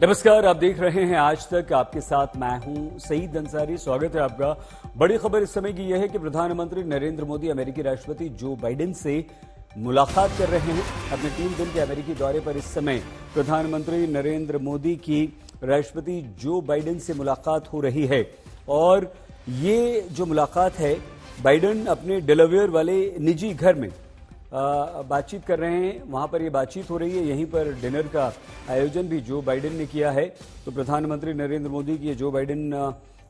नमस्कार, आप देख रहे हैं आज तक। आपके साथ मैं हूं सईद अंसारी। स्वागत है आपका। बड़ी खबर इस समय की यह है कि प्रधानमंत्री नरेंद्र मोदी अमेरिकी राष्ट्रपति जो बाइडेन से मुलाकात कर रहे हैं। अपने 3 दिन के अमेरिकी दौरे पर इस समय प्रधानमंत्री नरेंद्र मोदी की राष्ट्रपति जो बाइडेन से मुलाकात हो रही है। और ये जो मुलाकात है, बाइडेन अपने डेलावेयर वाले निजी घर में बातचीत कर रहे हैं। वहां पर ये बातचीत हो रही है। यहीं पर डिनर का आयोजन भी जो बाइडेन ने किया है। तो प्रधानमंत्री नरेंद्र मोदी की जो बाइडेन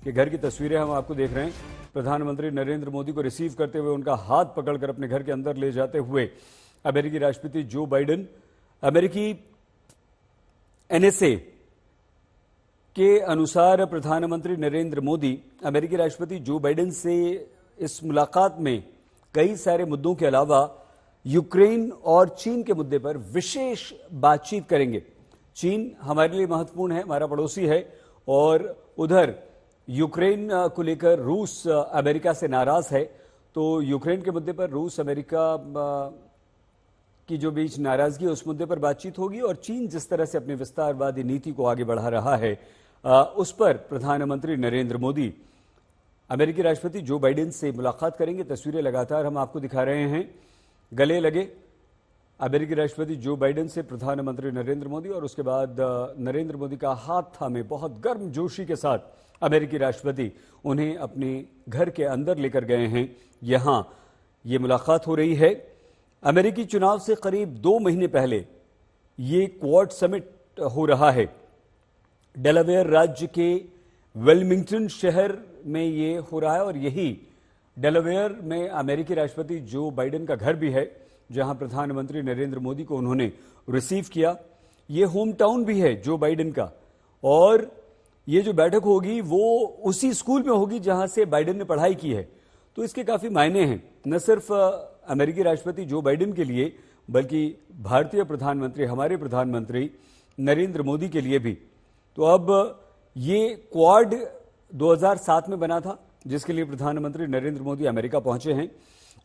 के घर की तस्वीरें हम आपको देख रहे हैं। प्रधानमंत्री नरेंद्र मोदी को रिसीव करते हुए, उनका हाथ पकड़कर अपने घर के अंदर ले जाते हुए अमेरिकी राष्ट्रपति जो बाइडेन, अमेरिकी एनएसए के अनुसार प्रधानमंत्री नरेंद्र मोदी अमेरिकी राष्ट्रपति जो बाइडेन से इस मुलाकात में कई सारे मुद्दों के अलावा यूक्रेन और चीन के मुद्दे पर विशेष बातचीत करेंगे। चीन हमारे लिए महत्वपूर्ण है, हमारा पड़ोसी है, और उधर यूक्रेन को लेकर रूस अमेरिका से नाराज है। तो यूक्रेन के मुद्दे पर रूस अमेरिका की जो बीच नाराजगी है, उस मुद्दे पर बातचीत होगी। और चीन जिस तरह से अपनी विस्तारवादी नीति को आगे बढ़ा रहा है, उस पर प्रधानमंत्री नरेंद्र मोदी अमेरिकी राष्ट्रपति जो बाइडेन से मुलाकात करेंगे। तस्वीरें लगातार हम आपको दिखा रहे हैं। गले लगे अमेरिकी राष्ट्रपति जो बाइडेन से प्रधानमंत्री नरेंद्र मोदी, और उसके बाद नरेंद्र मोदी का हाथ थामे बहुत गर्मजोशी के साथ अमेरिकी राष्ट्रपति उन्हें अपने घर के अंदर लेकर गए हैं। यहां ये मुलाकात हो रही है। अमेरिकी चुनाव से करीब 2 महीने पहले ये क्वाड समिट हो रहा है। डेलावेयर राज्य के वेलमिंगटन शहर में ये हो रहा है, और यही डेलावेयर में अमेरिकी राष्ट्रपति जो बाइडेन का घर भी है, जहां प्रधानमंत्री नरेंद्र मोदी को उन्होंने रिसीव किया। ये होम टाउन भी है जो बाइडेन का। और ये जो बैठक होगी वो उसी स्कूल में होगी जहां से बाइडेन ने पढ़ाई की है। तो इसके काफी मायने हैं, न सिर्फ अमेरिकी राष्ट्रपति जो बाइडेन के लिए, बल्कि भारतीय प्रधानमंत्री, हमारे प्रधानमंत्री नरेंद्र मोदी के लिए भी। तो अब ये क्वाड 2007 में बना था, जिसके लिए प्रधानमंत्री नरेंद्र मोदी अमेरिका पहुंचे हैं।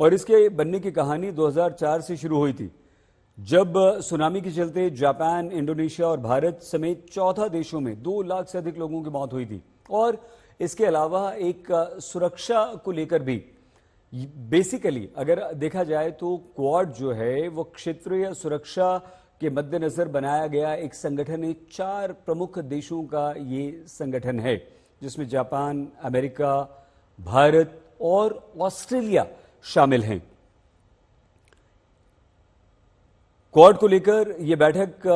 और इसके बनने की कहानी 2004 से शुरू हुई थी, जब सुनामी के चलते जापान, इंडोनेशिया और भारत समेत 14 देशों में 2 लाख से अधिक लोगों की मौत हुई थी। और इसके अलावा एक सुरक्षा को लेकर भी, बेसिकली अगर देखा जाए तो क्वाड जो है वो क्षेत्रीय सुरक्षा के मद्देनजर बनाया गया एक संगठन है। 4 प्रमुख देशों का ये संगठन है, जिसमें जापान, अमेरिका, भारत और ऑस्ट्रेलिया शामिल हैं। क्वाड को लेकर यह बैठक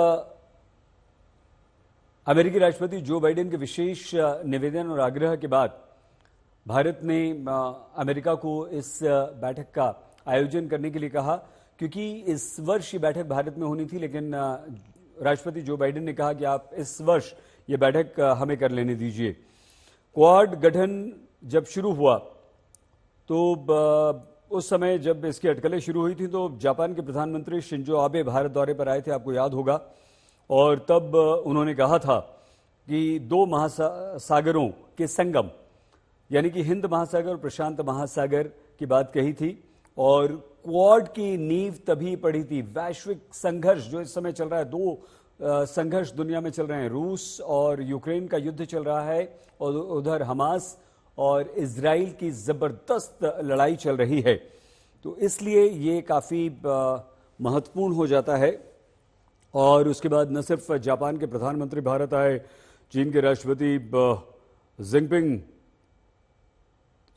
अमेरिकी राष्ट्रपति जो बाइडेन के विशेष निवेदन और आग्रह के बाद भारत ने अमेरिका को इस बैठक का आयोजन करने के लिए कहा, क्योंकि इस वर्ष ये बैठक भारत में होनी थी। लेकिन राष्ट्रपति जो बाइडेन ने कहा कि आप इस वर्ष ये बैठक हमें कर लेने दीजिए। क्वाड गठन जब शुरू हुआ तो उस समय जब इसकी अटकलें शुरू हुई थी, तो जापान के प्रधानमंत्री शिंजो आबे भारत दौरे पर आए थे, आपको याद होगा। और तब उन्होंने कहा था कि 2 महासागरों के संगम, यानी कि हिंद महासागर और प्रशांत महासागर की बात कही थी। और क्वाड की नींव तभी पड़ी थी। वैश्विक संघर्ष जो इस समय चल रहा है, 2 संघर्ष दुनिया में चल रहे हैं। रूस और यूक्रेन का युद्ध चल रहा है, और उधर हमास और इजराइल की जबरदस्त लड़ाई चल रही है। तो इसलिए ये काफी महत्वपूर्ण हो जाता है। और उसके बाद न सिर्फ जापान के प्रधानमंत्री भारत आए, चीन के राष्ट्रपति जिनपिंग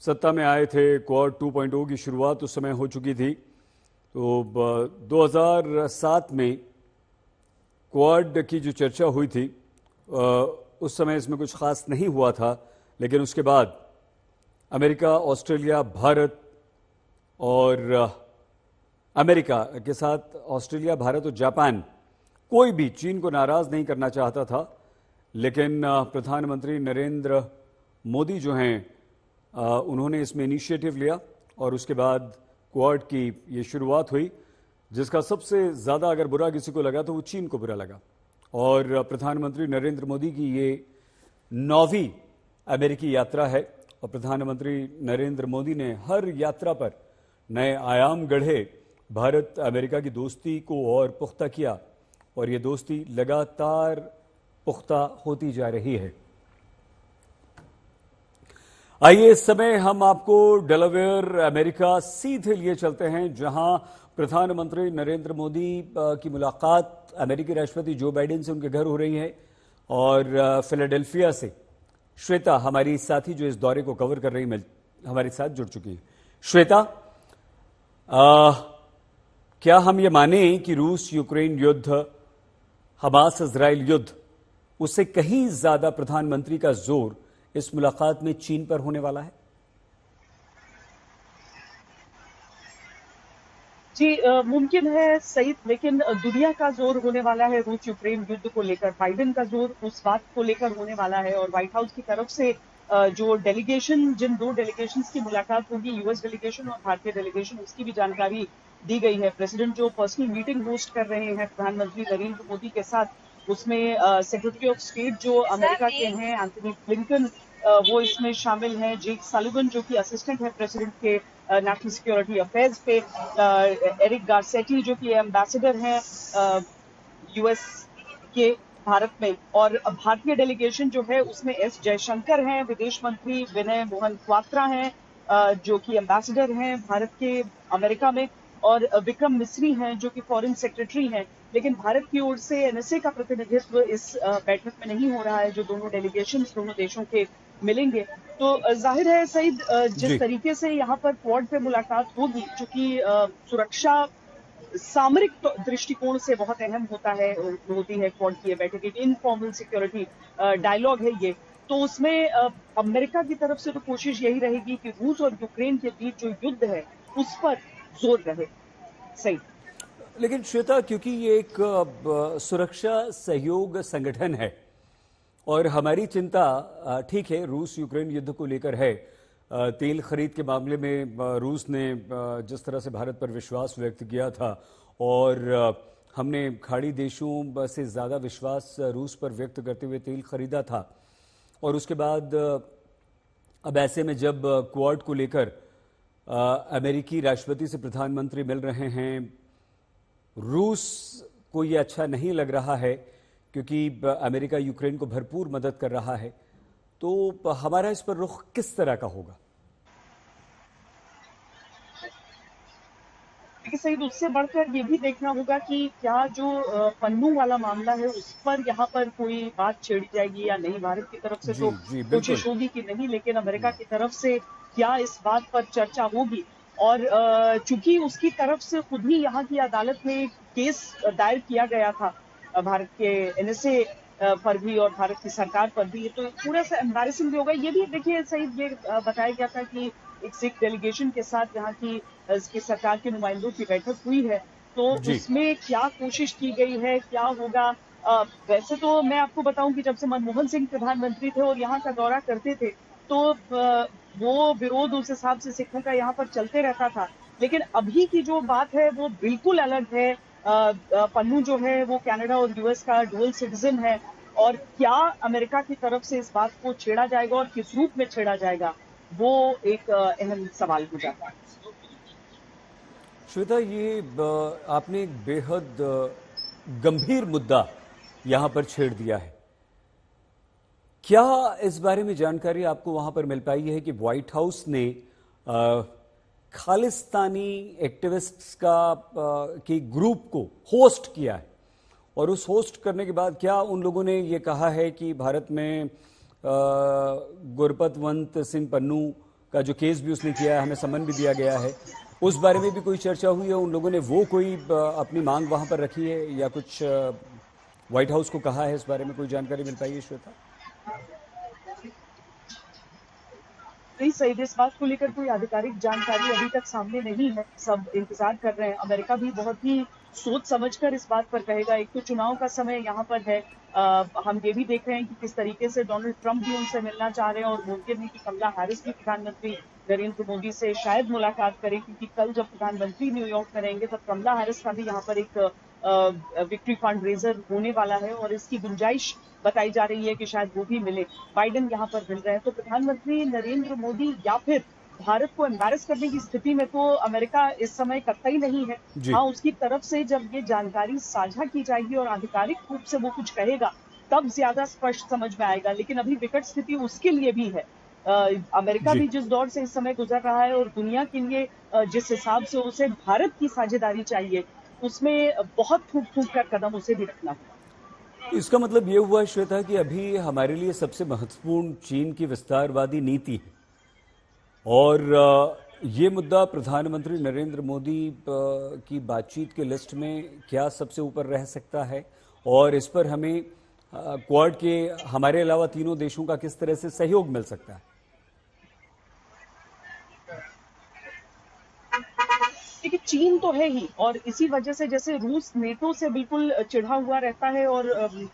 सत्ता में आए थे। क्वाड 2.0 की शुरुआत उस समय हो चुकी थी। तो 2007 में क्वाड की जो चर्चा हुई थी, उस समय इसमें कुछ खास नहीं हुआ था। लेकिन उसके बाद अमेरिका, ऑस्ट्रेलिया, भारत और अमेरिका के साथ ऑस्ट्रेलिया, भारत और जापान, कोई भी चीन को नाराज नहीं करना चाहता था। लेकिन प्रधानमंत्री नरेंद्र मोदी जो हैं, उन्होंने इसमें इनिशिएटिव लिया, और उसके बाद क्वाड की ये शुरुआत हुई, जिसका सबसे ज्यादा अगर बुरा किसी को लगा तो वो चीन को बुरा लगा। और प्रधानमंत्री नरेंद्र मोदी की ये 9वीं अमेरिकी यात्रा है, और प्रधानमंत्री नरेंद्र मोदी ने हर यात्रा पर नए आयाम गढ़े, भारत अमेरिका की दोस्ती को और पुख्ता किया। और ये दोस्ती लगातार पुख्ता होती जा रही है। आइए इस समय हम आपको डेलावेयर अमेरिका सीधे लिए चलते हैं, जहां प्रधानमंत्री नरेंद्र मोदी की मुलाकात अमेरिकी राष्ट्रपति जो बाइडेन से उनके घर हो रही है। और फिलाडेल्फिया से श्वेता हमारी साथी जो इस दौरे को कवर कर रही हमारे साथ जुड़ चुकी है। श्वेता, क्या हम ये माने कि रूस यूक्रेन युद्ध, हमास इजराइल युद्ध, उससे कहीं ज्यादा प्रधानमंत्री का जोर इस मुलाकात में चीन पर होने वाला है? जी मुमकिन है सईद, लेकिन दुनिया का जोर होने वाला है रूस यूक्रेन युद्ध को लेकर। बाइडेन का जोर उस बात को लेकर होने वाला है और व्हाइट हाउस की तरफ से जो डेलीगेशन, जिन दो डेलीगेशंस की मुलाकात होगी, यूएस डेलीगेशन और भारतीय डेलीगेशन, उसकी भी जानकारी दी गई है। प्रेसिडेंट जो पर्सनल मीटिंग होस्ट कर रहे हैं प्रधानमंत्री नरेंद्र मोदी के साथ, उसमें सेक्रेटरी ऑफ स्टेट जो अमेरिका के हैं एंथनी ब्लिंकन, वो इसमें शामिल हैं। जेक सलिवन जो कि असिस्टेंट है प्रेसिडेंट के नेशनल सिक्योरिटी अफेयर्स पे, एरिक गारसेटी जो कि एम्बेसडर हैं यूएस के भारत में, और भारतीय डेलीगेशन जो है उसमें एस जयशंकर हैं, विदेश मंत्री विनय मोहन क्वात्रा हैं जो कि एम्बेसडर हैं भारत के अमेरिका में, और विक्रम मिस्री हैं जो कि फॉरेन सेक्रेटरी हैं। लेकिन भारत की ओर से एनएसए का प्रतिनिधित्व इस बैठक में नहीं हो रहा है, जो दोनों डेलीगेशन दोनों देशों के मिलेंगे। तो जाहिर है सईद, जिस जी। तरीके से यहाँ पर क्वाड पे मुलाकात होगी, चूंकि सुरक्षा सामरिक दृष्टिकोण से बहुत अहम होती है क्वाड की ये बैठक, एक इनफॉर्मल सिक्योरिटी डायलॉग है ये। तो उसमें अमेरिका की तरफ से तो कोशिश यही रहेगी कि रूस और यूक्रेन के बीच जो युद्ध है उस पर जोर रहे। सही। लेकिन श्वेता, क्योंकि ये एक सुरक्षा सहयोग संगठन है और हमारी चिंता, ठीक है, रूस यूक्रेन युद्ध को लेकर है। तेल खरीद के मामले में रूस ने जिस तरह से भारत पर विश्वास व्यक्त किया था, और हमने खाड़ी देशों से ज़्यादा विश्वास रूस पर व्यक्त करते हुए तेल खरीदा था। और उसके बाद अब ऐसे में जब क्वाड को लेकर अमेरिकी राष्ट्रपति से प्रधानमंत्री मिल रहे हैं, रूस को ये अच्छा नहीं लग रहा है क्योंकि अमेरिका यूक्रेन को भरपूर मदद कर रहा है। तो हमारा इस पर रुख किस तरह का होगा? देखिए सही, उससे बढ़कर ये भी देखना होगा कि क्या जो पन्नू वाला मामला है उस पर यहाँ पर कोई बात छेड़ी जाएगी या नहीं। भारत की तरफ से जी तो जी, बिल्कुल। कोशिश होगी कि नहीं, लेकिन अमेरिका की तरफ से क्या इस बात पर चर्चा होगी? और चूंकि उसकी तरफ से खुद ही यहाँ की अदालत में केस दायर किया गया था भारत के एनएसए पर भी और भारत की सरकार पर भी, तो थोड़ा सा एम्बैरेसिंग भी होगा। ये भी देखिए सही, ये बताया गया था कि एक सिख डेलीगेशन के साथ यहाँ की सरकार के नुमाइंदों की बैठक हुई है, तो जी उसमें क्या कोशिश की गई है, क्या होगा। वैसे तो मैं आपको बताऊं कि जब से मनमोहन सिंह प्रधानमंत्री थे और यहाँ का दौरा करते थे, तो वो विरोध उस हिसाब से सिखों का यहाँ पर चलते रहता था। लेकिन अभी की जो बात है वो बिल्कुल अलग है। पन्नू जो है वो कनाडा और यूएस का डुअल सिटीजन है, और क्या अमेरिका की तरफ से इस बात को छेड़ा जाएगा और किस रूप में छेड़ा जाएगा, वो एक अहम सवाल हो जाता है। श्वेता, ये आपने एक बेहद गंभीर मुद्दा यहां पर छेड़ दिया है। क्या इस बारे में जानकारी आपको वहां पर मिल पाई है कि व्हाइट हाउस ने खालिस्तानी एक्टिविस्ट्स की ग्रुप को होस्ट किया है, और उस होस्ट करने के बाद क्या उन लोगों ने ये कहा है कि भारत में गुरपतवंत सिंह पन्नू का जो केस भी उसने किया है, हमें समन भी दिया गया है, उस बारे में भी कोई चर्चा हुई है? उन लोगों ने वो कोई अपनी मांग वहां पर रखी है या कुछ व्हाइट हाउस को कहा है? इस बारे में कोई जानकारी मिल पाई है श्वेता? नहीं सही, इस बात को लेकर कोई आधिकारिक जानकारी अभी तक सामने नहीं है। सब इंतजार कर रहे हैं। अमेरिका भी बहुत ही सोच समझकर इस बात पर कहेगा। एक तो चुनाव का समय यहाँ पर है। हम ये भी देख रहे हैं कि किस तरीके से डोनाल्ड ट्रंप भी उनसे मिलना चाह रहे हैं, और मुमकिन है कि कमला हैरिस भी प्रधानमंत्री नरेंद्र मोदी से शायद मुलाकात करें, क्योंकि कल जब प्रधानमंत्री न्यूयॉर्क में रहेंगे तब कमला हैरिस का भी यहाँ पर एक विक्ट्री फंड रेजर होने वाला है, और इसकी गुंजाइश बताई जा रही है कि शायद वो भी मिले। बाइडेन यहाँ पर मिल रहे हैं, तो प्रधानमंत्री नरेंद्र मोदी या फिर भारत को एम्बैरस करने की स्थिति में तो अमेरिका इस समय कतई नहीं है। जी हाँ, उसकी तरफ से जब ये जानकारी साझा की जाएगी और आधिकारिक रूप से वो कुछ कहेगा, तब ज्यादा स्पष्ट समझ में आएगा। लेकिन अभी विकट स्थिति उसके लिए भी है। अमेरिका जी। भी जिस दौर से इस समय गुजर रहा है और दुनिया के लिए जिस हिसाब से उसे भारत की साझेदारी चाहिए, उसमें बहुत फूंक फूंक कर कदम उसे भी रखना है। इसका मतलब ये हुआ श्वेता कि अभी हमारे लिए सबसे महत्वपूर्ण चीन की विस्तारवादी नीति है और ये मुद्दा प्रधानमंत्री नरेंद्र मोदी की बातचीत के लिस्ट में क्या सबसे ऊपर रह सकता है और इस पर हमें क्वाड के हमारे अलावा तीनों देशों का किस तरह से सहयोग मिल सकता है? देखिए, चीन तो है ही और इसी वजह से जैसे रूस नेटो से बिल्कुल चिढ़ा हुआ रहता है और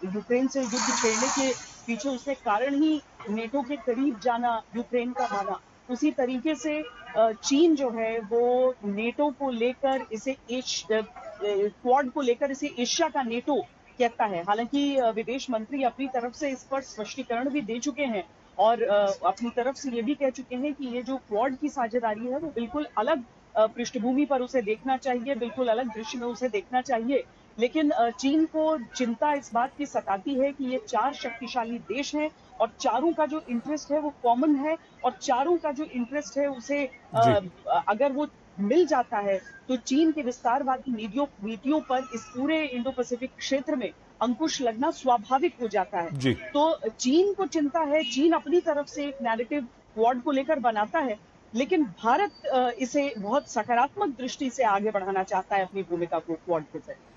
यूक्रेन से युद्ध छेड़ने के पीछे उसके कारण ही नेटो के करीब जाना यूक्रेन का माना, उसी तरीके से चीन जो है वो नेटो को लेकर इसे क्वाड को लेकर इसे एशिया का नेटो कहता है। हालांकि विदेश मंत्री अपनी तरफ से इस पर स्पष्टीकरण भी दे चुके हैं और अपनी तरफ से ये भी कह चुके हैं कि ये जो क्वाड की साझेदारी है वो बिल्कुल अलग पृष्ठभूमि पर उसे देखना चाहिए, बिल्कुल अलग दृश्य में उसे देखना चाहिए। लेकिन चीन को चिंता इस बात की सताती है कि ये 4 शक्तिशाली देश हैं और चारों का जो इंटरेस्ट है वो कॉमन है और चारों का जो इंटरेस्ट है उसे जी। अगर वो मिल जाता है तो चीन के विस्तारवादी नीतियों पर इस पूरे इंडो पैसिफिक क्षेत्र में अंकुश लगना स्वाभाविक हो जाता है। जी। तो चीन को चिंता है, चीन अपनी तरफ से एक नैरेटिव क्वाड को लेकर बनाता है, लेकिन भारत इसे बहुत सकारात्मक दृष्टि से आगे बढ़ाना चाहता है अपनी भूमिका को क्वाड के जरिए।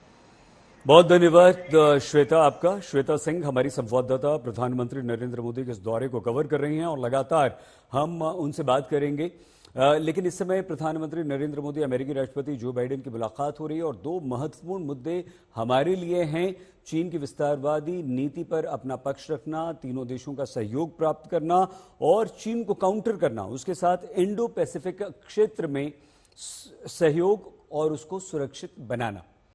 बहुत धन्यवाद श्वेता आपका। श्वेता सिंह हमारी संवाददाता प्रधानमंत्री नरेंद्र मोदी के इस दौरे को कवर कर रही हैं और लगातार हम उनसे बात करेंगे। लेकिन इस समय प्रधानमंत्री नरेंद्र मोदी अमेरिकी राष्ट्रपति जो बाइडेन की मुलाकात हो रही है और दो महत्वपूर्ण मुद्दे हमारे लिए हैं। चीन की विस्तारवादी नीति पर अपना पक्ष रखना, तीनों देशों का सहयोग प्राप्त करना और चीन को काउंटर करना, उसके साथ इंडो पैसिफिक क्षेत्र में सहयोग और उसको सुरक्षित बनाना।